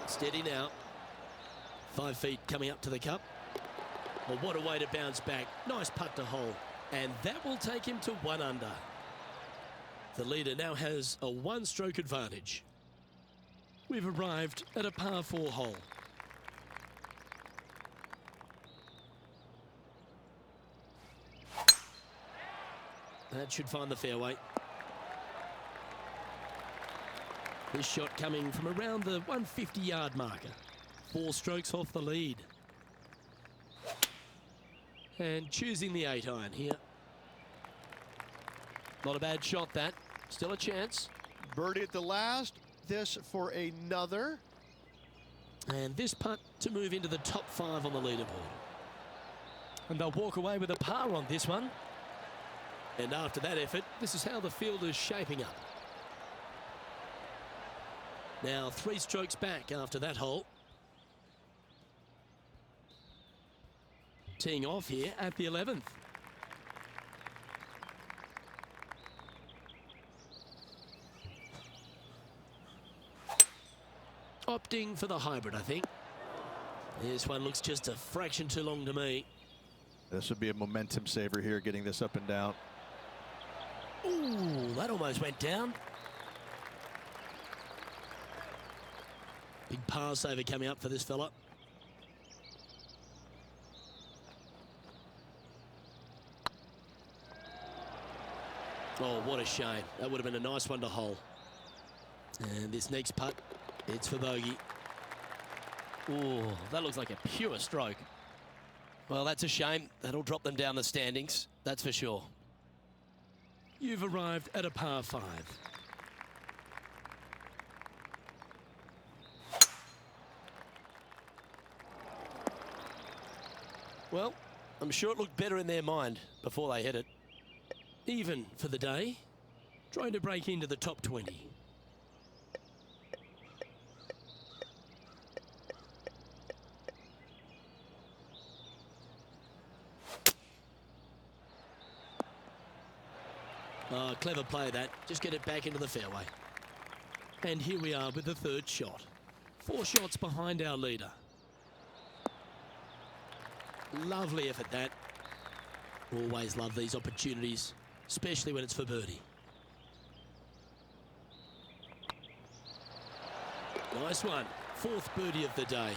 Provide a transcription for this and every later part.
Steady now. 5 feet coming up to the cup. Well, what a way to bounce back. Nice putt to hole. And that will take him to 1 under. The leader now has a 1-stroke advantage. We've arrived at a par 4 hole. That should find the fairway. This shot coming from around the 150-yard marker. 4 strokes off the lead. And choosing the 8-iron here. Not a bad shot, that. Still a chance. Birdie at the last. This for another. And this putt to move into the top 5 on the leaderboard. And they'll walk away with a par on this one. And after that effort, this is how the field is shaping up. Now 3 strokes back after that hole. Teeing off here at the 11th. Opting for the hybrid, I think. This one looks just a fraction too long to me. This would be a momentum saver here, getting this up and down. Ooh, that almost went down. Big par saver coming up for this fella. Oh, what a shame. That would have been a nice one to hole. And this next putt, it's for bogey. Ooh, that looks like a pure stroke. Well, that's a shame. That'll drop them down the standings, that's for sure. You've arrived at a par 5. Well, I'm sure it looked better in their mind before they hit it. Even for the day, trying to break into the top 20. Oh, clever play that. Just get it back into the fairway. And here we are with the 3rd shot. 4 shots behind our leader. Lovely effort, that. Always love these opportunities, especially when it's for birdie. Nice one. 4th birdie of the day.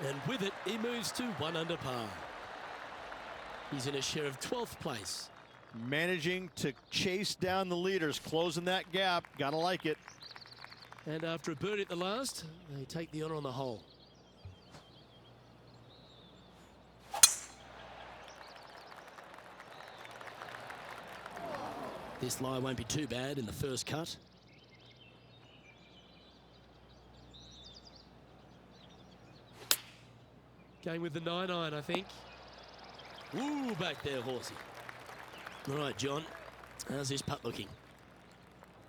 And with it, he moves to 1 under par. He's in a share of 12th place. Managing to chase down the leaders, closing that gap. Gotta like it. And after a birdie at the last, they take the honor on the hole. This lie won't be too bad in the first cut. Going with the 9-iron, I think. Ooh, back there, horsey. All right, John, how's this putt looking?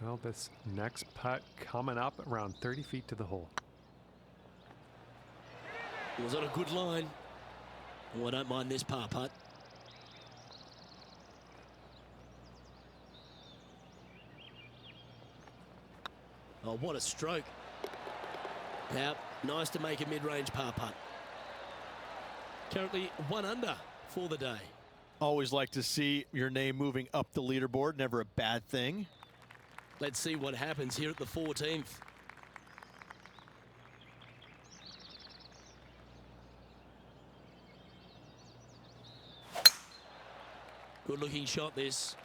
Well, this next putt coming up around 30 feet to the hole. It was on a good line. Oh, I don't mind this par putt. Oh, what a stroke. Now, nice to make a mid-range par putt. Currently 1 under for the day. Always like to see your name moving up the leaderboard. Never a bad thing. Let's see what happens here at the 14th. Good looking shot, this.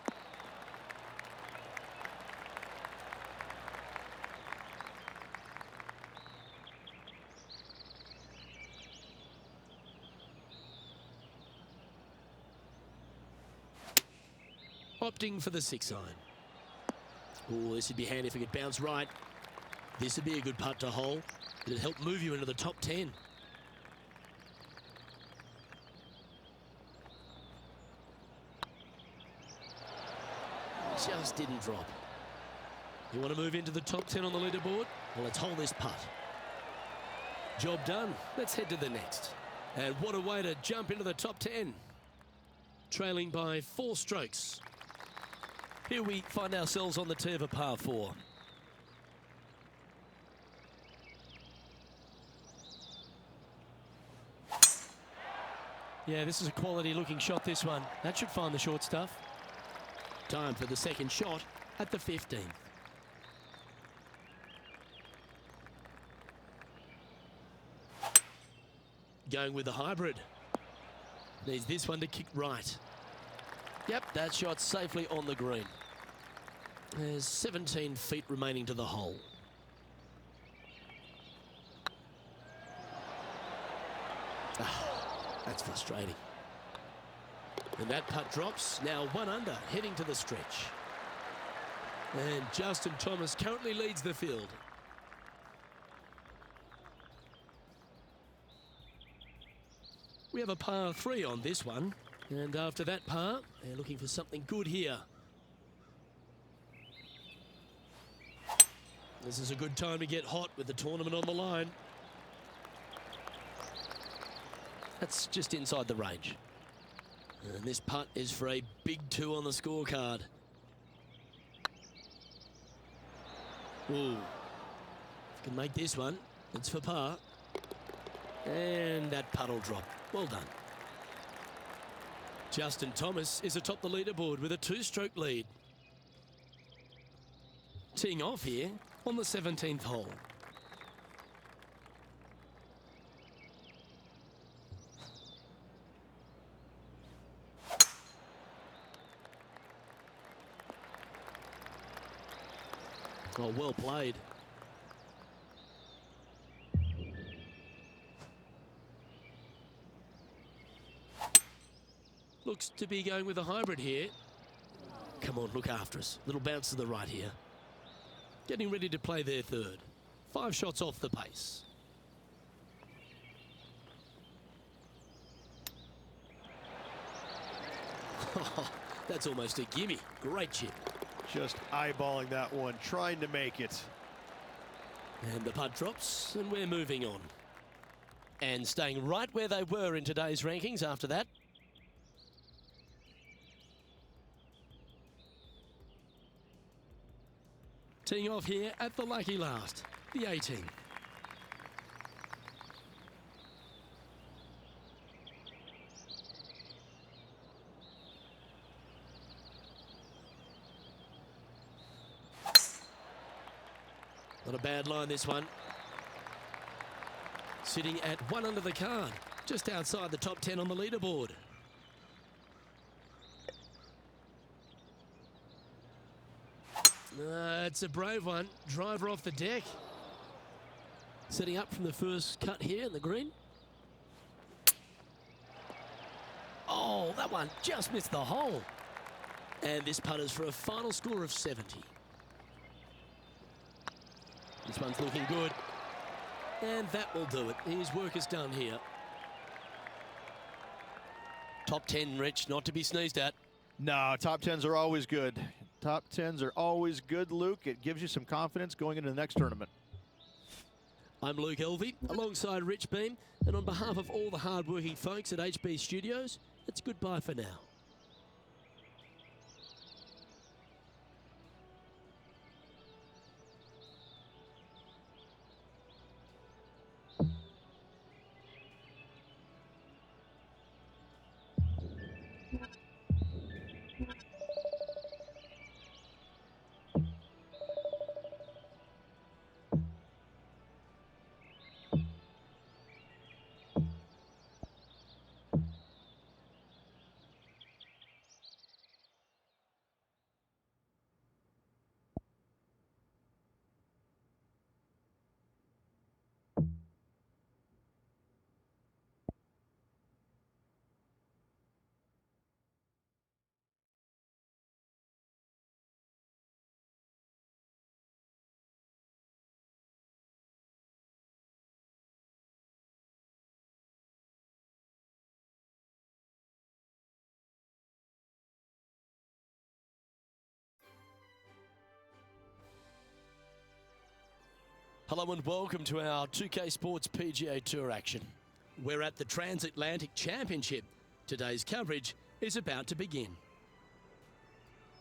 Opting for the 6-iron. Oh, this would be handy if it could bounce right. This would be a good putt to hole. It'd help move you into the top 10. Just didn't drop. You want to move into the top 10 on the leaderboard? Well, let's hold this putt. Job done. Let's head to the next. And what a way to jump into the top 10. Trailing by 4 strokes. Here we find ourselves on the tee of a par 4. Yeah, this is a quality looking shot, this one. That should find the short stuff. Time for the second shot at the 15th. Going with the hybrid. Needs this one to kick right. Yep, that shot's safely on the green. There's 17 feet remaining to the hole. That's frustrating. And that putt drops, now 1 under, heading to the stretch. And Justin Thomas currently leads the field. We have a par 3 on this one. And after that par, they're looking for something good here. This is a good time to get hot with the tournament on the line. That's just inside the range. And this putt is for a big 2 on the scorecard. Ooh. If you can make this one, it's for par. And that putt will drop. Well done. Justin Thomas is atop the leaderboard with a 2-stroke lead. Teeing off here on the 17th hole. Oh, well played. Looks to be going with a hybrid here. Come on, look after us. Little bounce to the right here. Getting ready to play their third. 5 shots off the pace. That's almost a gimme. Great chip. Just eyeballing that one, trying to make it. And the putt drops, and we're moving on. And staying right where they were in today's rankings after that. Teeing off here at the lucky last, the 18. Not a bad line, this one. Sitting at 1 under the card, just outside the top 10 on the leaderboard. It's a brave one. Driver off the deck. Setting up from the first cut here in the green. Oh, that one just missed the hole. And this putt is for a final score of 70. This one's looking good. And that will do it. His work is done here. Top 10, Rich, not to be sneezed at. No, top 10s are always good. Top 10s are always good, Luke. It gives you some confidence going into the next tournament. I'm Luke Elvey, alongside Rich Beam, and on behalf of all the hard-working folks at HB Studios, it's goodbye for now. Hello and welcome to our 2K Sports PGA Tour action. We're at the Transatlantic Championship. Today's coverage is about to begin.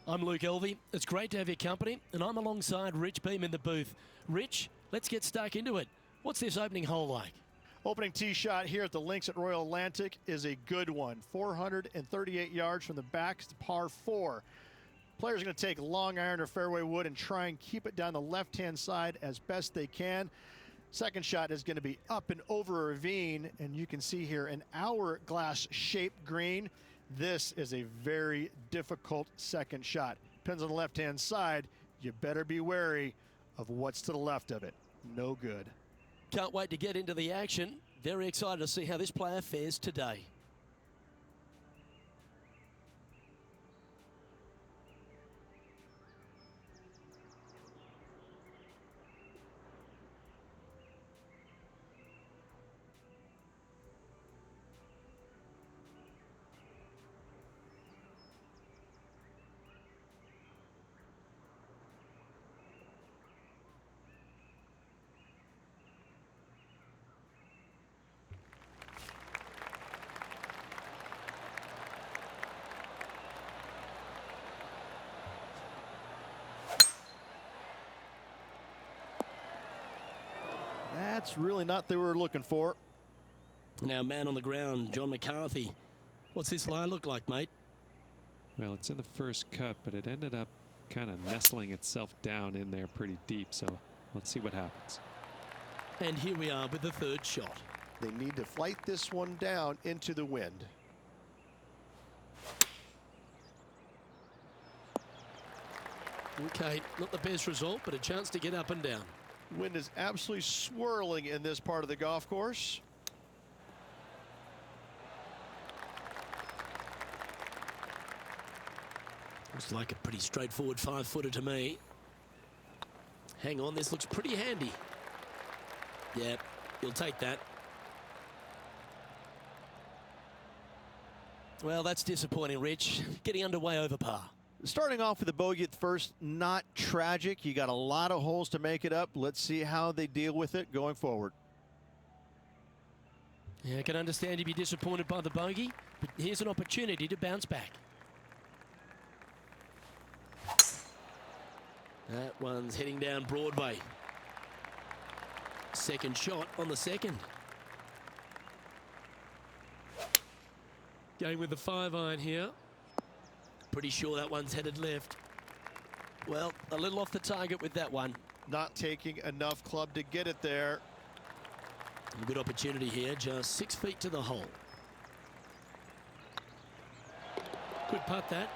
I'm Luke Elvey. It's great to have your company, and I'm alongside Rich Beam in the booth. Rich, let's get stuck into it. What's this opening hole like? Opening tee shot here at the links at Royal Atlantic is a good one. 438 yards from the back to par 4. Players are going to take long iron or fairway wood and try and keep it down the left-hand side as best they can. Second shot is going to be up and over a ravine, and you can see here an hourglass-shaped green. This is a very difficult second shot. Depends on the left-hand side. You better be wary of what's to the left of it. No good. Can't wait to get into the action. Very excited to see how this player fares today. That's really not what they were looking for. Now, man on the ground, John McCarthy. What's this lie look like, mate? Well, it's in the first cut, but it ended up kind of nestling itself down in there pretty deep. So let's see what happens. And here we are with the third shot. They need to flight this one down into the wind. Okay, not the best result, but a chance to get up and down. Wind is absolutely swirling in this part of the golf course. Looks like a pretty straightforward 5-footer to me. Hang on, this looks pretty handy. Yeah, you'll take that. Well, that's disappointing, Rich. Getting underway over par. Starting off with a bogey at first, not tragic. You got a lot of holes to make it up. Let's see how they deal with it going forward. Yeah, I can understand you'd be disappointed by the bogey, but here's an opportunity to bounce back. That one's heading down Broadway. Second shot on the second. Going with the 5-iron here. Pretty sure that one's headed left. Well, a little off the target with that one. Not taking enough club to get it there. A good opportunity here, just 6 feet to the hole. Good putt that.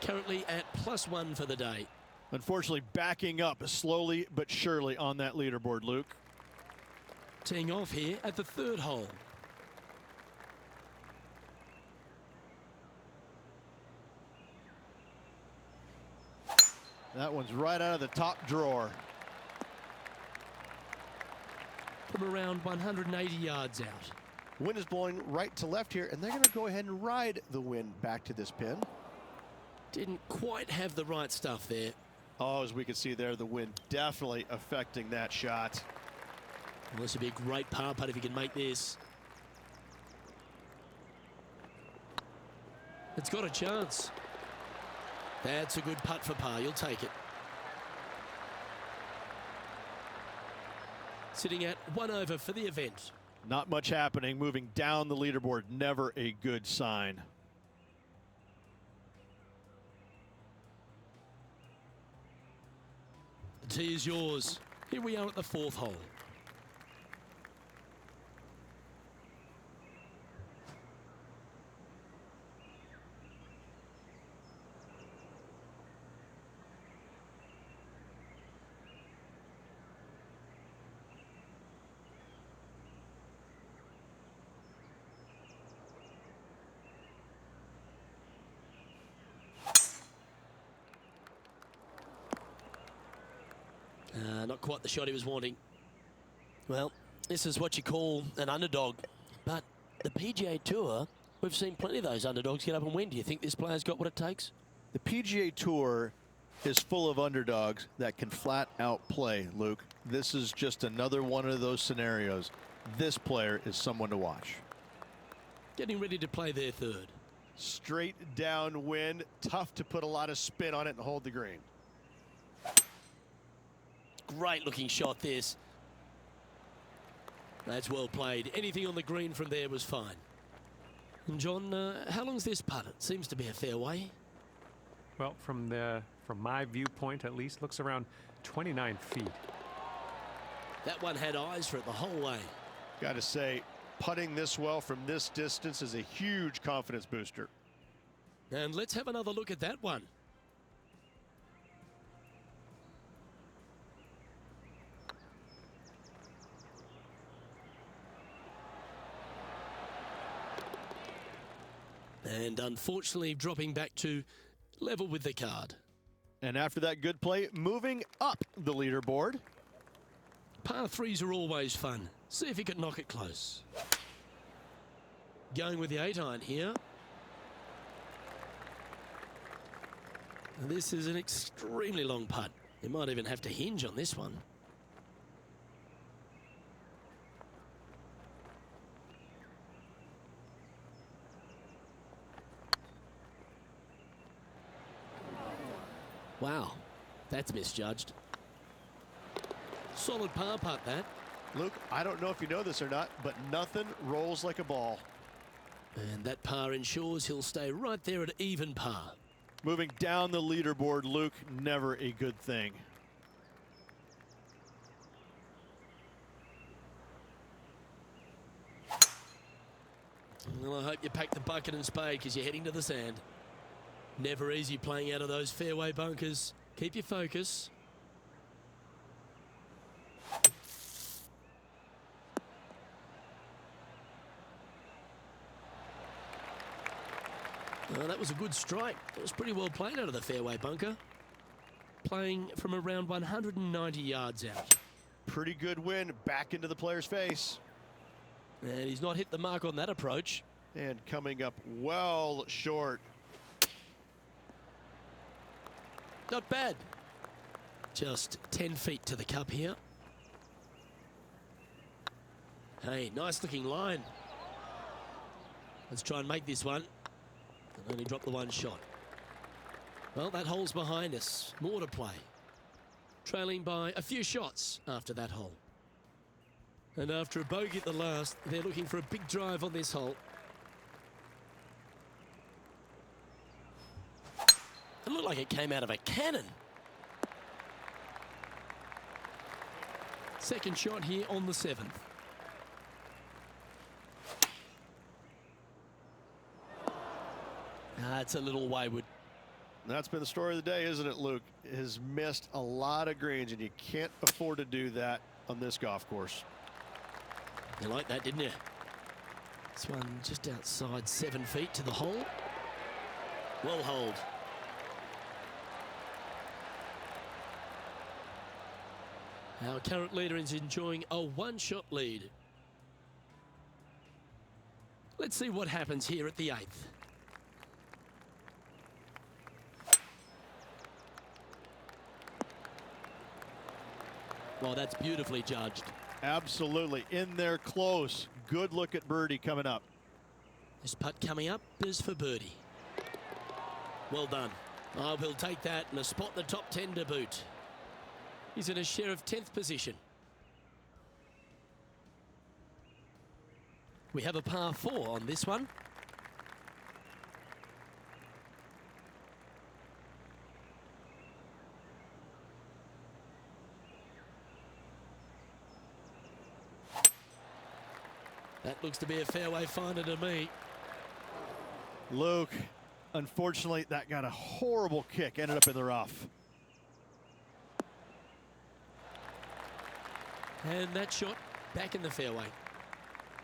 Currently at +1 for the day. Unfortunately, backing up slowly but surely on that leaderboard, Luke. Teeing off here at the third hole. That one's right out of the top drawer. From around 180 yards out. Wind is blowing right to left here, and they're going to go ahead and ride the wind back to this pin. Didn't quite have the right stuff there. Oh, as we can see there, the wind definitely affecting that shot. Well, this would be a great par putt if he can make this. It's got a chance. That's a good putt for par. You'll take it. Sitting at 1 over for the event. Not much happening. Moving down the leaderboard, never a good sign. The tee is yours. Here we are at the 4th hole. Not quite the shot he was wanting. Well, this is what you call an underdog. But the PGA Tour, we've seen plenty of those underdogs get up and win. Do you think this player's got what it takes? The PGA Tour is full of underdogs that can flat out play, Luke. This is just another one of those scenarios. This player is someone to watch. Getting ready to play their third. Straight downwind, tough to put a lot of spin on it and hold the green. great looking shot this. That's well played. Anything on the green from there was fine. And John, how long's this putt? It seems to be a fair way. Well, from my viewpoint at least, looks around 29 feet. That one had eyes for it the whole way. Got to say, putting this well from this distance is a huge confidence booster. And let's have another look at that one. And unfortunately dropping back to level with the card. And after that good play, moving up the leaderboard. Par threes are always fun. See if he can knock it close. Going with the 8-iron here. And this is an extremely long putt. You might even have to hinge on this one. Wow, that's misjudged. Solid par putt, that. Luke, I don't know if you know this or not, but nothing rolls like a ball. And that par ensures he'll stay right there at even par. Moving down the leaderboard, Luke, never a good thing. Well, I hope you pack the bucket and spade because you're heading to the sand. Never easy playing out of those fairway bunkers. Keep your focus. That was a good strike. It was pretty well played out of the fairway bunker. Playing from around 190 yards out. Pretty good win back into the player's face. And he's not hit the mark on that approach. And coming up well short. Not bad. Just 10 feet to the cup here. Hey, nice looking line. Let's try and make this one. And only drop the one shot. Well, that hole's behind us. More to play. Trailing by a few shots after that hole. And after a bogey at the last, they're looking for a big drive on this hole. It looked like it came out of a cannon. Second shot here on the 7th. It's a little wayward. That's been the story of the day, isn't it, Luke? Has missed a lot of greens, and you can't afford to do that on this golf course. You like that, didn't you? This one just outside 7 feet to the hole. Well holed. Our current leader is enjoying a one-shot lead. Let's see what happens here at the 8th. Well, that's beautifully judged. Absolutely. In there close. Good look at birdie coming up. This putt coming up is for birdie. Well done. I will take that and a spot in the top 10 to boot. He's in a share of 10th position. We have a par 4 on this one. That looks to be a fairway finder to me. Luke, unfortunately, that got a horrible kick. Ended up in the rough. And that shot back in the fairway.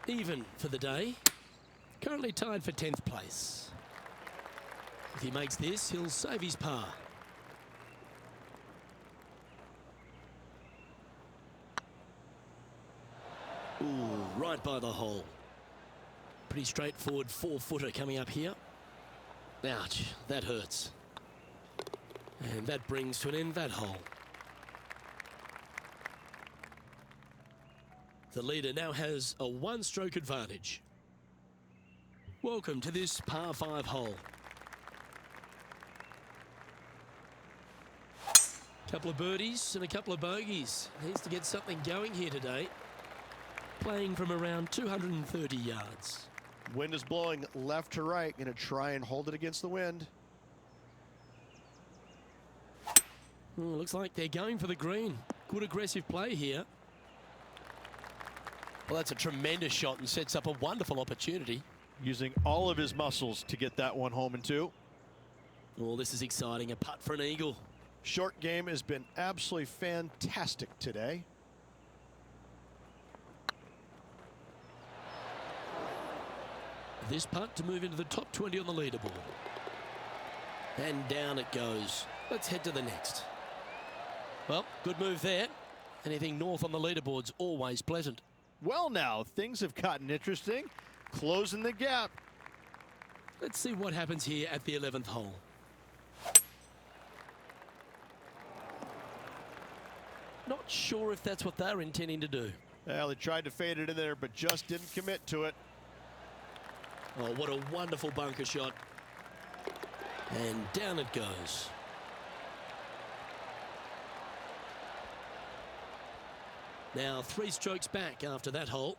Even for the day. Currently tied for 10th place. If he makes this, he'll save his par. Ooh, right by the hole. Pretty straightforward 4-footer coming up here. Ouch, that hurts. And that brings to an end that hole. The leader now has a one-stroke advantage. Welcome to this par 5 hole. Couple of birdies and a couple of bogeys. Needs to get something going here today. Playing from around 230 yards. Wind is blowing left to right. Going to try and hold it against the wind. Looks like they're going for the green. Good aggressive play here. Well, that's a tremendous shot and sets up a wonderful opportunity. Using all of his muscles to get that one home and two. Well, this is exciting. A putt for an eagle. Short game has been absolutely fantastic today. This putt to move into the top 20 on the leaderboard. And down it goes. Let's head to the next. Well, good move there. Anything north on the leaderboard's always pleasant. Well, now things have gotten interesting. Closing the gap. Let's see what happens here at the 11th hole. Not sure if that's what they're intending to do. Well, they tried to fade it in there, but just didn't commit to it. Oh, what a wonderful bunker shot. And down it goes. Now 3 strokes back after that hole.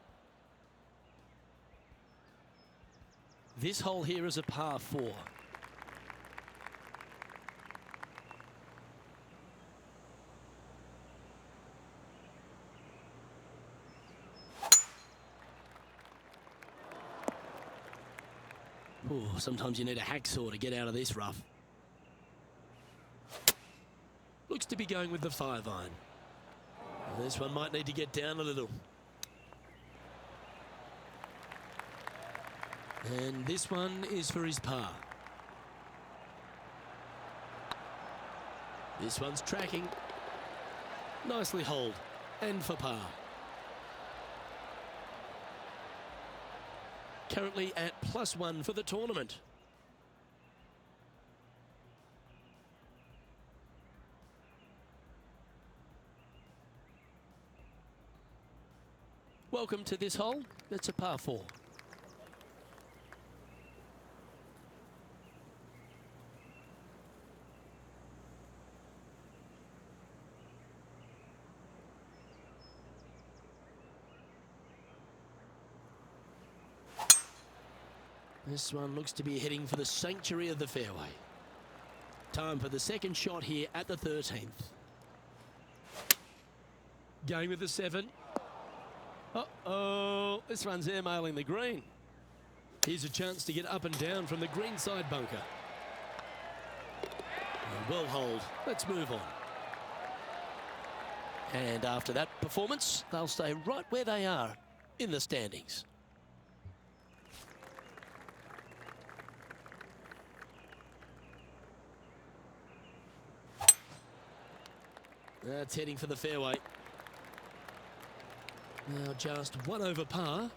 This hole here is a par 4. Ooh, sometimes you need a hacksaw to get out of this rough. Looks to be going with the 5-iron. This one might need to get down a little. And this one is for his par. This one's tracking. Nicely holed. And for par. Currently at +1 for the tournament. Welcome to this hole. It's a par 4. This one looks to be heading for the sanctuary of the fairway. Time for the second shot here at the 13th. Going with the 7. Uh-oh, this one's airmailing the green. Here's a chance to get up and down from the green side bunker. Well holed. Let's move on. And after that performance, they'll stay right where they are in the standings. That's heading for the fairway. Now just 1 over par.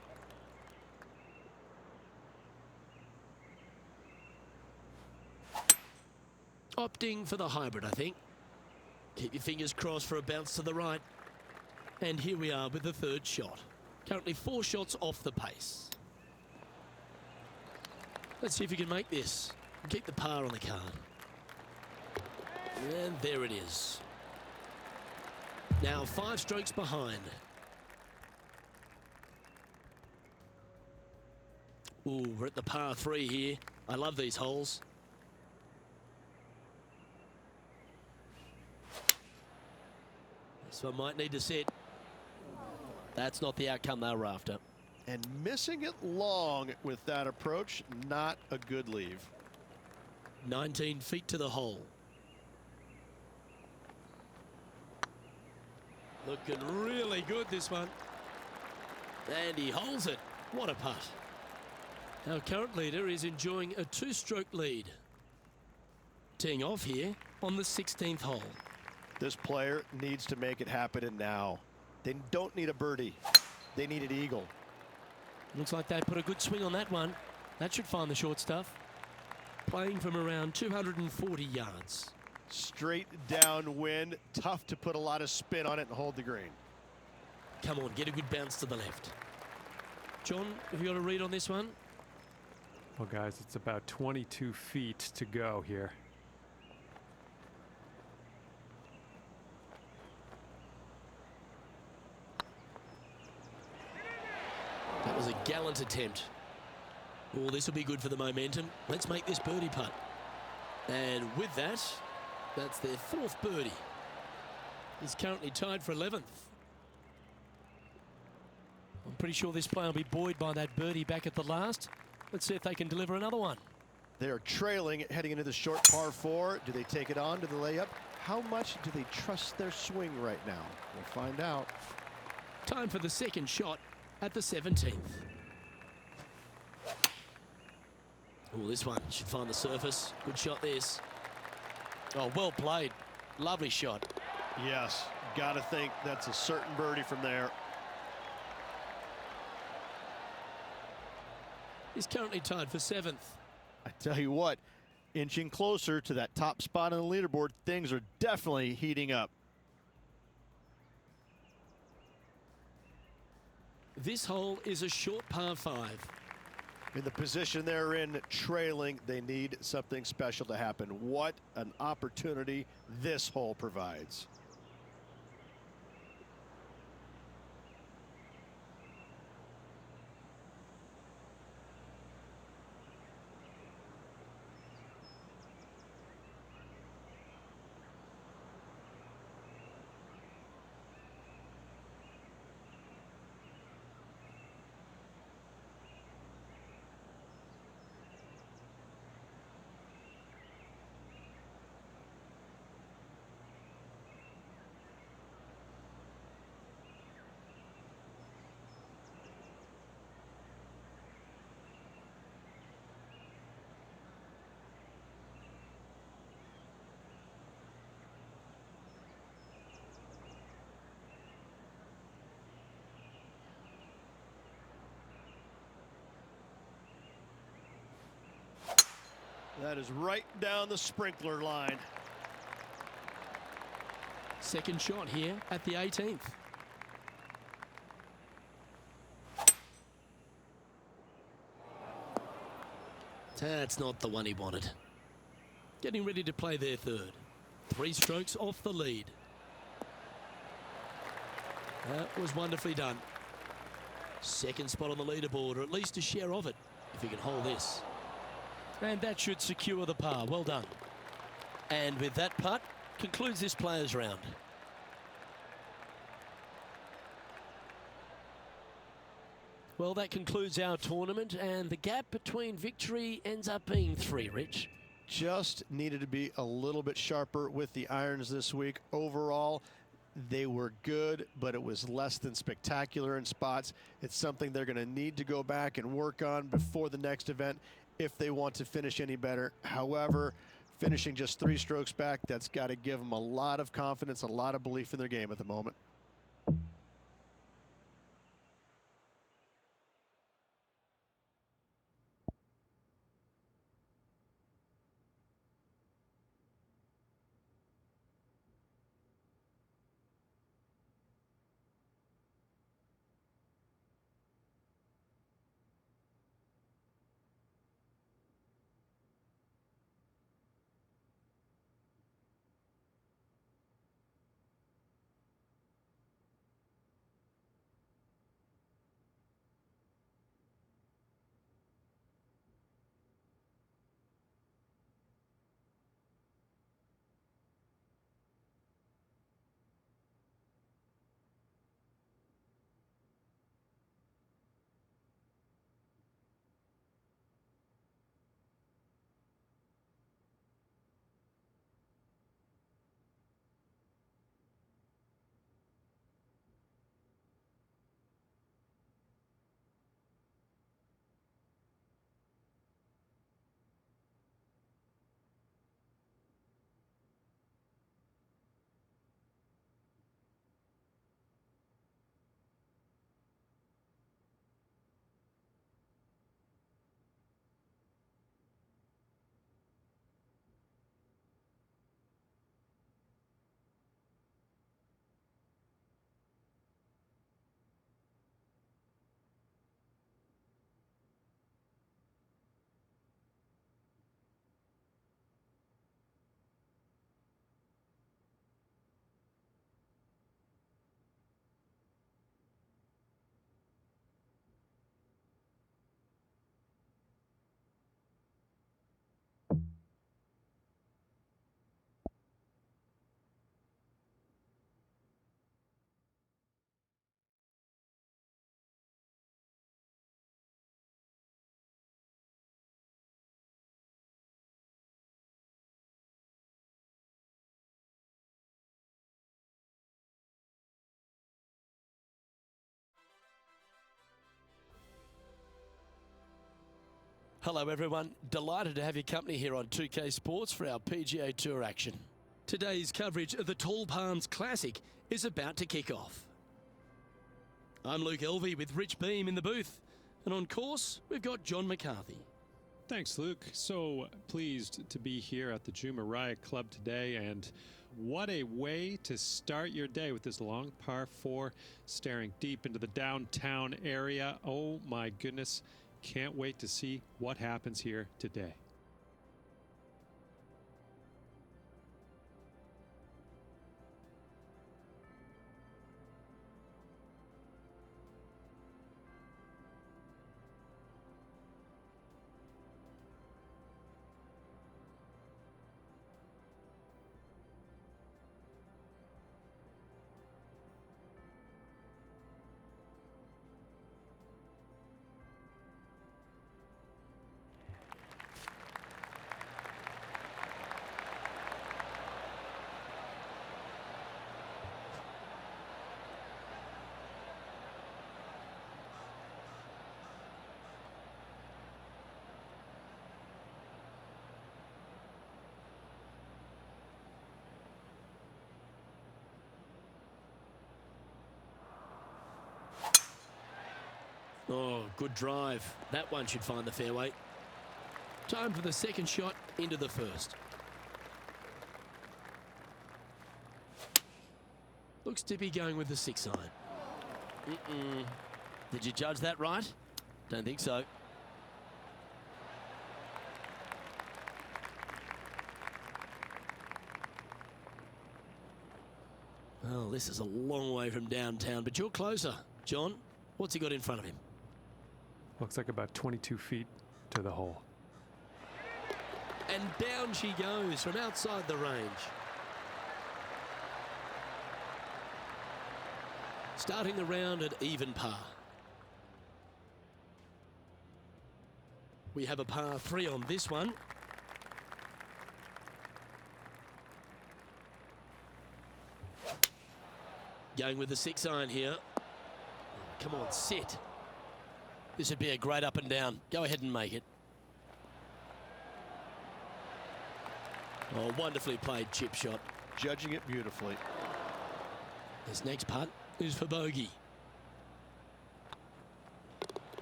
Opting for the hybrid, I think. Keep your fingers crossed for a bounce to the right. And here we are with the 3rd shot. Currently 4 shots off the pace. Let's see if you can make this. Keep the par on the card. And there it is. Now 5 strokes behind. Ooh, we're at the par 3 here. I love these holes. This one might need to set. That's not the outcome they were after. And missing it long with that approach, not a good leave. 19 feet to the hole. Looking really good, this one. And he holds it. What a putt. Our current leader is enjoying a 2-stroke lead. Teeing off here on the 16th hole. This player needs to make it happen and now. They don't need a birdie. They need an eagle. Looks like they put a good swing on that one. That should find the short stuff. Playing from around 240 yards. Straight downwind. Tough to put a lot of spin on it and hold the green. Come on, get a good bounce to the left. John, have you got a read on this one? Well, guys, it's about 22 feet to go here. a gallant attempt. Oh, this will be good for the momentum. Let's make this birdie putt. And with that, that's their 4th birdie. He's currently tied for 11th. I'm pretty sure this player will be buoyed by that birdie back at the last. Let's see if they can deliver another one. They're trailing heading into the short par 4. Do they take it on to the layup? How much do they trust their swing right now? We'll find out. Time for the second shot at the 17th. Oh, this one should find the surface. Good shot, this. Oh, well played. Lovely shot. Yes, got to think that's a certain birdie from there. He's currently tied for 7th. I tell you what, inching closer to that top spot on the leaderboard, things are definitely heating up. This hole is a short par 5. In the position they're in, trailing, they need something special to happen. What an opportunity this hole provides. That is right down the sprinkler line. Second shot here at the 18th. That's not the one he wanted. Getting ready to play their 3rd. 3 strokes off the lead. That was wonderfully done. Second spot on the leaderboard, or at least a share of it, if he can hold this. And that should secure the par. Well done. And with that putt, concludes this players' round. Well, that concludes our tournament, and the gap between victory ends up being 3, Rich. Just needed to be a little bit sharper with the irons this week. Overall, they were good, but it was less than spectacular in spots. It's something they're going to need to go back and work on before the next event if they want to finish any better. However, finishing just 3 strokes back, that's got to give them a lot of confidence, a lot of belief in their game at the moment. Hello everyone, delighted to have your company here on 2K Sports for our PGA Tour action. Today's coverage of the Tall Palms Classic is about to kick off. I'm Luke Elvey with Rich Beam in the booth, and on course we've got John McCarthy. Thanks, Luke. So pleased to be here at the Jumeirah Club today, and what a way to start your day with this long par 4 staring deep into the downtown area. Oh my goodness, can't wait to see what happens here today. Oh, good drive. That one should find the fairway. Time for the second shot into the first. Looks to be going with the 6-iron. Did you judge that right? Don't think so. Well, this is a long way from downtown, but you're closer. John, what's he got in front of him? Looks like about 22 feet to the hole. And down she goes from outside the range. Starting the round at even par. We have a par 3 on this one. Going with the 6-iron here. Come on, sit. This would be a great up and down. Go ahead and make it. Oh, wonderfully played chip shot. Judging it beautifully. This next putt is for bogey.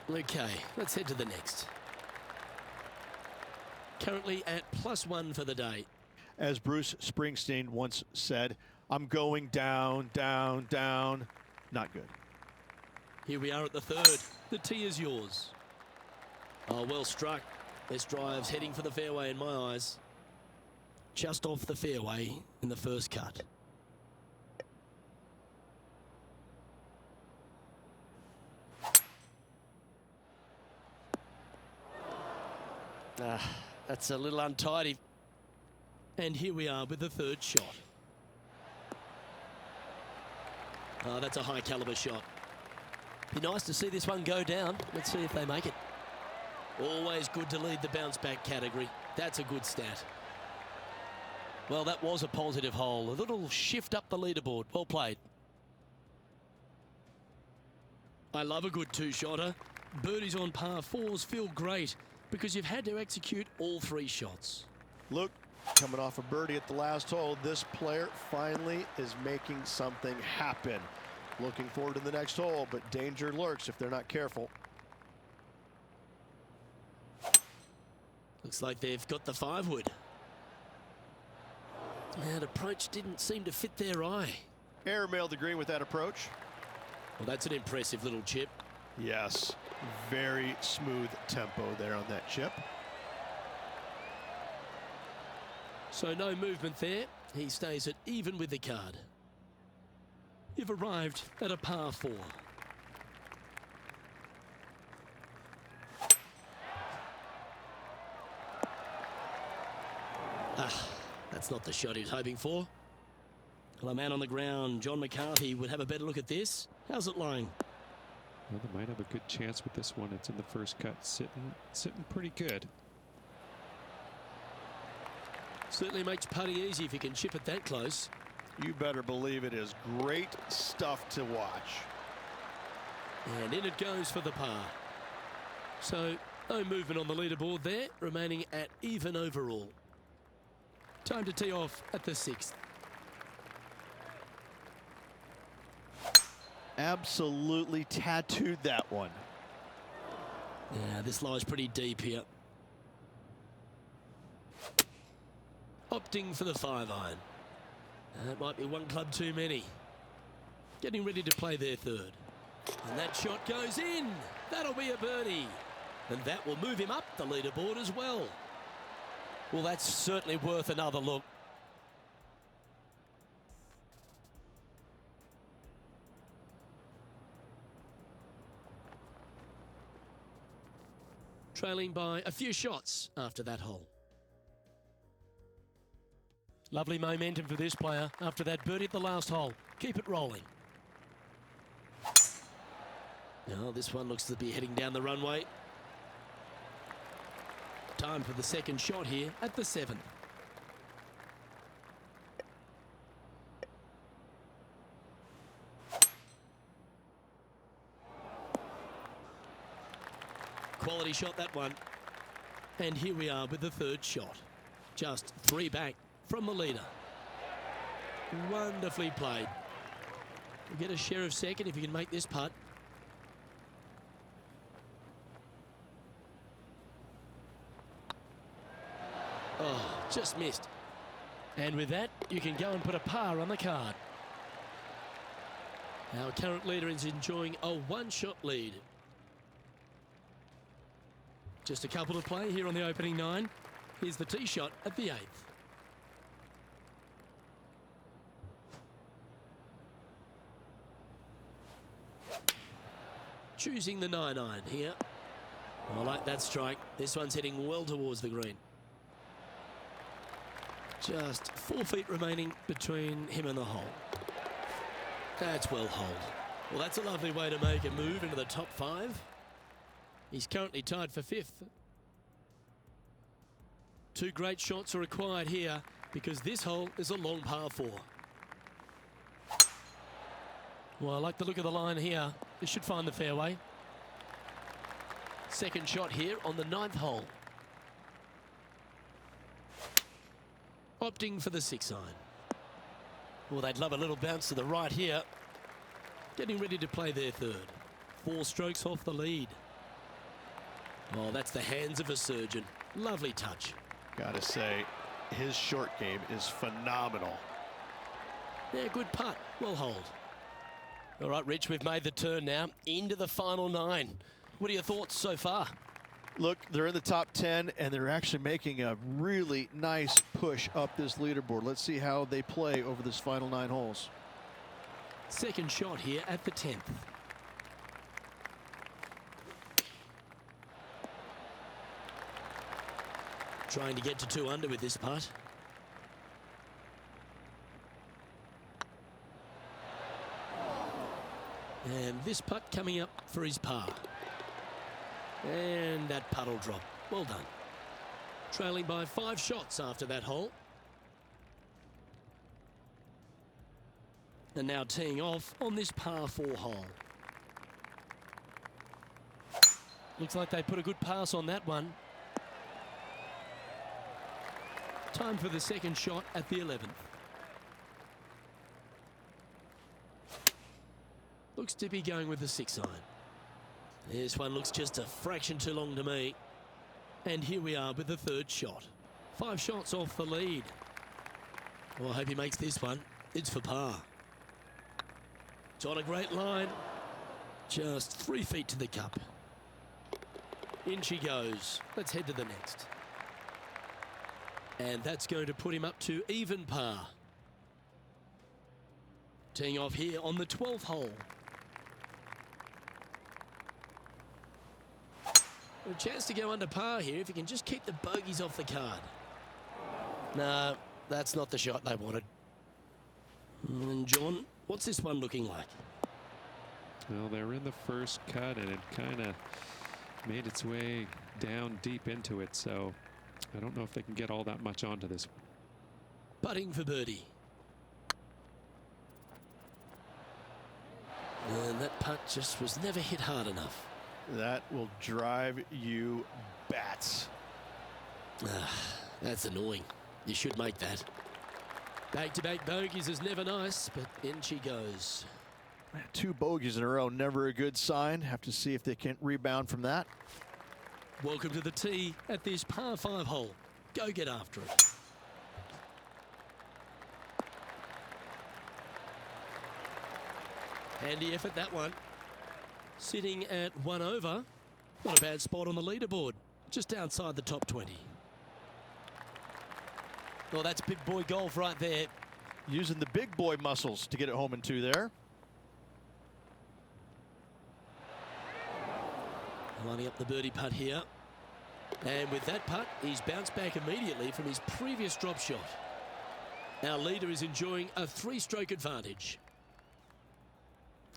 Okay, let's head to the next. Currently at +1 for the day. As Bruce Springsteen once said, I'm going down, down, down. Not good. Here we are at the third. The tee is yours. Oh, well struck. This drive's heading for the fairway in my eyes. Just off the fairway in the first cut. That's a little untidy. And here we are with the third shot. Oh, that's a high caliber shot. Be nice to see this one go down. Let's see if they make it. Always good to lead the bounce back category. That's a good stat. Well, that was a positive hole. A little shift up the leaderboard. Well played. I love a good two-shotter. Birdies on par 4s feel great because you've had to execute all 3 shots. Look, coming off a birdie at the last hole, this player finally is making something happen. Looking forward to the next hole, but danger lurks if they're not careful. Looks like they've got the 5-wood. That approach didn't seem to fit their eye. Airmailed the green with that approach. Well, that's an impressive little chip. Yes, very smooth tempo there on that chip. So no movement there. He stays at even with the card. You've arrived at a par 4. That's not the shot he was hoping for. Well, a man on the ground, John McCarthy, would have a better look at this. How's it lying? Well, they might have a good chance with this one. It's in the first cut, sitting pretty good. Certainly makes putting easy if you can chip it that close. You better believe it is great stuff to watch. And in it goes for the par. So No movement on the leaderboard there, remaining at even overall. Time to tee off at the 6th. Absolutely tattooed that one. Yeah, this lies pretty deep here. Opting for the 5-iron. That might be one club too many. Getting ready to play their 3rd. And that shot goes in. That'll be a birdie. And that will move him up the leaderboard as well. Well, that's certainly worth another look. Trailing by a few shots after that hole. Lovely momentum for this player after that birdie at the last hole. Keep it rolling. Now this one looks to be heading down the runway. Time for the 2nd shot here at the 7th. Quality shot, that one. And here we are with the 3rd shot. Just 3 back from the leader. Wonderfully played. You'll get a share of 2nd if you can make this putt. Oh, just missed. And with that, you can go and put a par on the card. Our current leader is enjoying a 1-shot lead. Just a couple to play here on the opening 9. Here's the tee shot at the 8th. Choosing the 9-iron here. I like that strike. This one's heading well towards the green. Just 4 feet remaining between him and the hole. That's well holed. Well, that's a lovely way to make a move into the top 5. He's currently tied for 5th. 2 great shots are required here because this hole is a long par 4. Well, I like the look of the line here. This should find the fairway. 2nd shot here on the 9th hole. Opting for the 6-iron. Well, they'd love a little bounce to the right here. Getting ready to play their 3rd. 4 strokes off the lead. Oh, that's the hands of a surgeon. Lovely touch. Gotta say, his short game is phenomenal. Yeah, good putt. Well holed. All right, Rich, we've made the turn now into the final 9. What are your thoughts so far? Look, they're in the top 10, and they're actually making a really nice push up this leaderboard. Let's see how they play over this final 9 holes. 2nd shot here at the 10th. Trying to get to 2 under with this putt. And this putt coming up for his par. And that putt will drop. Well done. Trailing by 5 shots after that hole. And now teeing off on this par 4 hole. Looks like they put a good pass on that one. Time for the 2nd shot at the 11th. Looks to be going with the 6-iron. This one looks just a fraction too long to me. And here we are with the 3rd shot. 5 shots off the lead. Well, I hope he makes this one. It's for par. It's on a great line. Just 3 feet to the cup. In she goes. Let's head to the next. And that's going to put him up to even par. Teeing off here on the 12th hole. A chance to go under par here if he can just keep the bogeys off the card. No, that's not the shot they wanted. And John, what's this one looking like? Well, they're in the first cut, and it kind of made its way down deep into it, so I don't know if they can get all that much onto this one. Putting for birdie. And that putt just was never hit hard enough. That will drive you bats. That's annoying. You should make that. Back-to-back bogeys is never nice, but in she goes. 2 bogeys in a row, never a good sign. Have to see if they can rebound from that. Welcome to the tee at this par 5 hole. Go get after it. Handy effort, that one. Sitting at 1 over. Not a bad spot on the leaderboard. Just outside the top 20. Well, that's big boy golf right there. Using the big boy muscles to get it home in 2 there. Lining up the birdie putt here. And with that putt, he's bounced back immediately from his previous drop shot. Our leader is enjoying a 3-stroke advantage.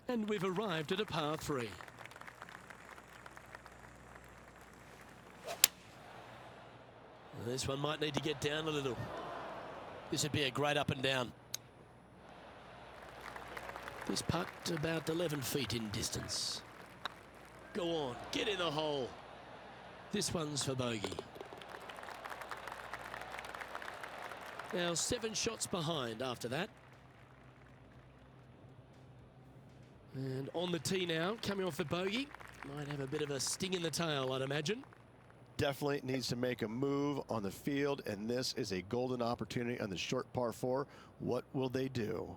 And we've arrived at a par 3. This one might need to get down a little. This would be a great up and down. This putt about 11 feet in distance. Go on, get in the hole. This one's for bogey. Now 7 shots behind after that. And on the tee now, coming off the bogey. Might have a bit of a sting in the tail, I'd imagine. Definitely needs to make a move on the field, and this is a golden opportunity on the short par 4. What will they do?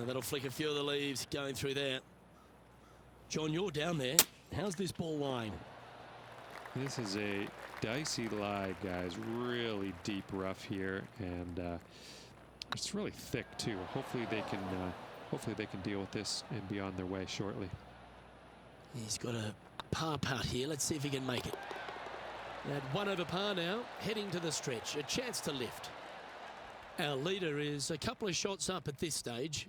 That'll flick a few of the leaves going through there. John, you're down there. How's this ball lying? This is a dicey lie, guys. Really deep rough here, and it's really thick too. Hopefully they can deal with this and be on their way shortly. He's got a par putt here. Let's see if he can make it. At 1 over par now, heading to the stretch. A chance to lift. Our leader is a couple of shots up at this stage.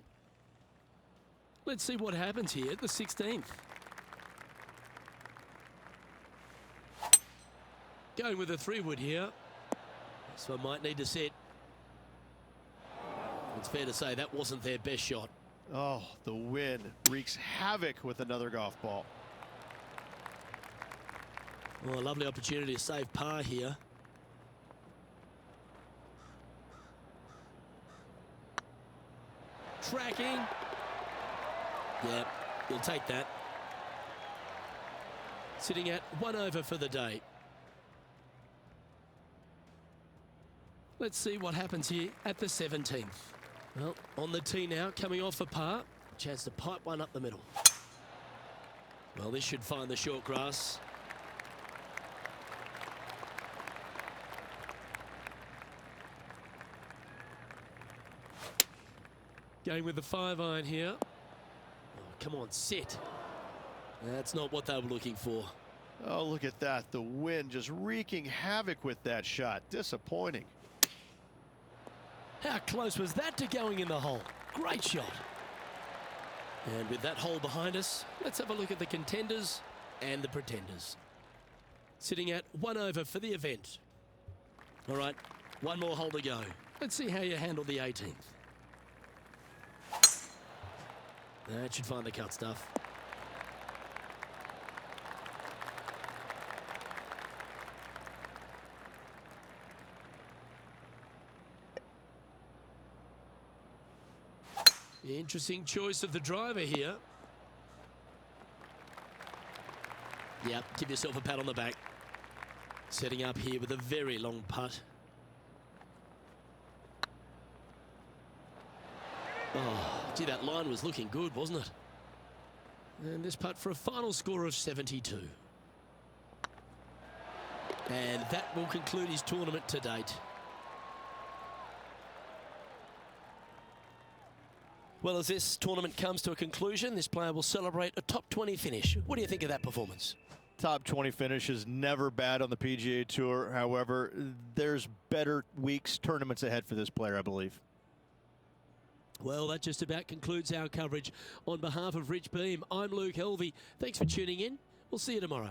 Let's see what happens here at the 16th. Going with a 3-wood here. This one might need to set. It's fair to say that wasn't their best shot. Oh, the wind wreaks havoc with another golf ball. Well, a lovely opportunity to save par here. Tracking. Yeah, you'll take that. Sitting at 1 over for the day. Let's see what happens here at the 17th. Well, on the tee now, coming off a par. Chance to pipe one up the middle. Well, this should find the short grass. Going with the 5-iron here. Oh, come on, sit. That's not what they were looking for. Oh, look at that. The wind just wreaking havoc with that shot. Disappointing. How close was that to going in the hole? Great shot. And with that hole behind us, let's have a look at the contenders and the pretenders. Sitting at 1 over for the event. All right, 1 more hole to go. Let's see how you handle the 18th. That should find the cut stuff. Interesting choice of the driver here. Yep, give yourself a pat on the back. Setting up here with a very long putt. Oh, gee, that line was looking good, wasn't it? And this putt for a final score of 72. And that will conclude his tournament to date. Well, as this tournament comes to a conclusion, this player will celebrate a top 20 finish. What do you think of that performance? Top 20 finish is never bad on the PGA Tour. However, there's better weeks, tournaments ahead for this player, I believe. Well, that just about concludes our coverage. On behalf of Rich Beam, I'm Luke Helvey. Thanks for tuning in. We'll see you tomorrow.